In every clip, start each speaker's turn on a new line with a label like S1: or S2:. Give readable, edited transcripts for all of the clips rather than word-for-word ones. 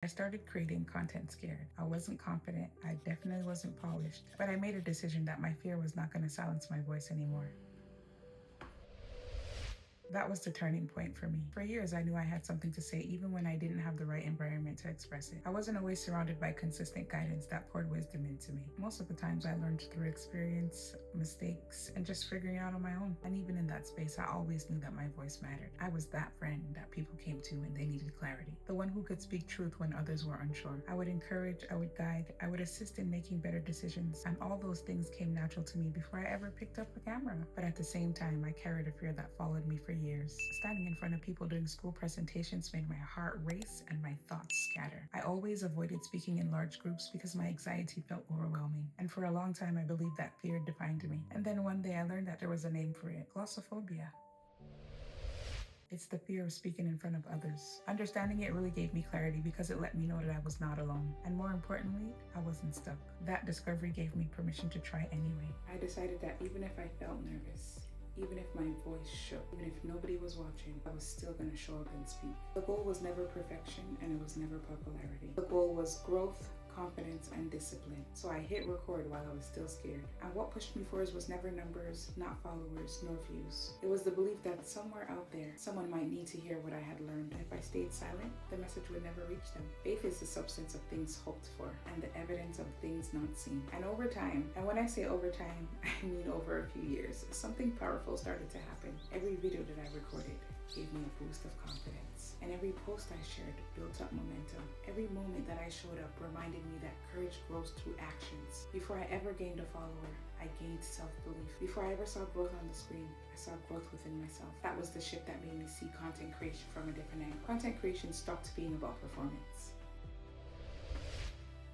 S1: I started creating content scared. I wasn't confident. I definitely wasn't polished, but I made a decision that my fear was not going to silence my voice anymore. That was the turning point for me. For years, I knew I had something to say even when I didn't have the right environment to express it. I wasn't always surrounded by consistent guidance that poured wisdom into me. Most of the times I learned through experience, mistakes, and just figuring it out on my own. And even in that space, I always knew that my voice mattered. I was that friend that people came to when they needed clarity. The one who could speak truth when others were unsure. I would encourage, I would guide, I would assist in making better decisions. And all those things came natural to me before I ever picked up a camera. But at the same time, I carried a fear that followed me for years. Standing in front of people during school presentations made my heart race and my thoughts scatter. I always avoided speaking in large groups because my anxiety felt overwhelming. And for a long time, I believed that fear defined me. And then one day I learned that there was a name for it: glossophobia. It's the fear of speaking in front of others. Understanding it really gave me clarity because it let me know that I was not alone. And more importantly, I wasn't stuck. That discovery gave me permission to try anyway. I decided that even if I felt nervous, even if my voice shook, even if nobody was watching, I was still going to show up and speak. The goal was never perfection, and it was never popularity. The goal was growth, confidence, and discipline. So I hit record while I was still scared. And what pushed me forward was never numbers, not followers, nor views. It was the belief that somewhere out there, someone might need to hear what I had learned. If I stayed silent, the message would never reach them. Faith is the substance of things hoped for and the evidence of things not seen. And over time, and when I say over time, I mean over a few years, something powerful started to happen. Every video that I recorded gave me a boost of confidence. And every post I shared built up momentum. Every moment that I showed up reminded me that courage grows through actions. Before I ever gained a follower, I gained self-belief. Before I ever saw growth on the screen, I saw growth within myself. That was the shift that made me see content creation from a different angle. Content creation stopped being about performance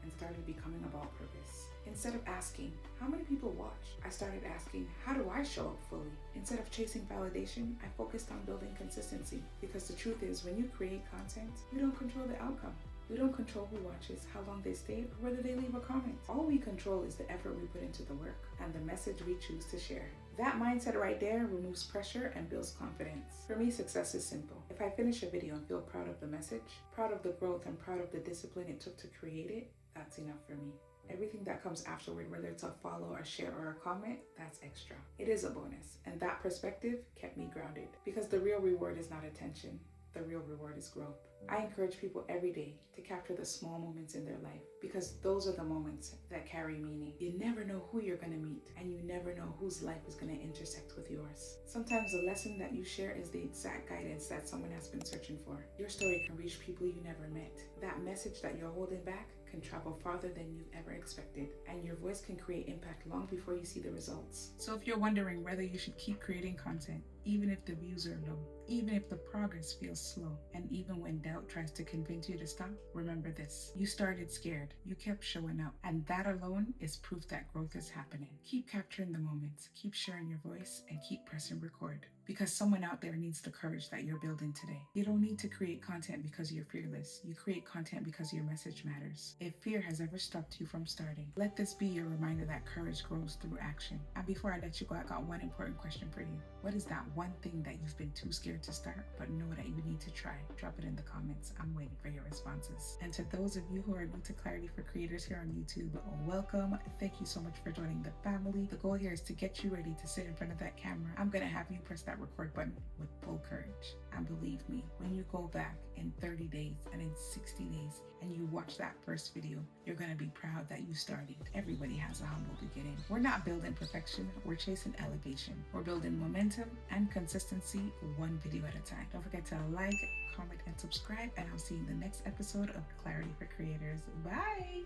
S1: and started becoming about purpose. Instead of asking, how many people watch? I started asking, how do I show up fully? Instead of chasing validation, I focused on building consistency. Because the truth is, when you create content, you don't control the outcome. We don't control who watches, how long they stay, or whether they leave a comment. All we control is the effort we put into the work and the message we choose to share. That mindset right there removes pressure and builds confidence. For me, success is simple. If I finish a video and feel proud of the message, proud of the growth, and proud of the discipline it took to create it, that's enough for me. Everything that comes afterward, whether it's a follow, a share, or a comment, that's extra. It is a bonus. And that perspective kept me grounded. Because the real reward is not attention. The real reward is growth. I encourage people every day to capture the small moments in their life because those are the moments that carry meaning. You never know who you're going to meet and you never know whose life is going to intersect with yours. Sometimes the lesson that you share is the exact guidance that someone has been searching for. Your story can reach people you never met. That message that you're holding back can travel farther than you've ever expected, and your voice can create impact long before you see the results. So if you're wondering whether you should keep creating content, even if the views are low, even if the progress feels slow, and even when doubt tries to convince you to stop, remember this. You started scared, you kept showing up, and that alone is proof that growth is happening. Keep capturing the moments, keep sharing your voice, and keep pressing record. Because someone out there needs the courage that you're building today. You don't need to create content because you're fearless. You create content because your message matters. If fear has ever stopped you from starting, let this be your reminder that courage grows through action. And before I let you go, I got one important question for you. What is that one thing that you've been too scared to start, but know that you need to try? Drop it in the comments. I'm waiting for your responses. And to those of you who are new to Clarity for Creators here on YouTube, welcome. Thank you so much for joining the family. The goal here is to get you ready to sit in front of that camera. I'm going to have you press that record button with full courage. And believe me, when you go back in 30 days and in 60 days and you watch that first video, you're going to be proud that you started. Everybody has a humble beginning. We're not building perfection, we're chasing elevation. We're building momentum and consistency one video at a time. Don't forget to like, comment, and subscribe, and I'll see you in the next episode of Clarity for Creators. Bye!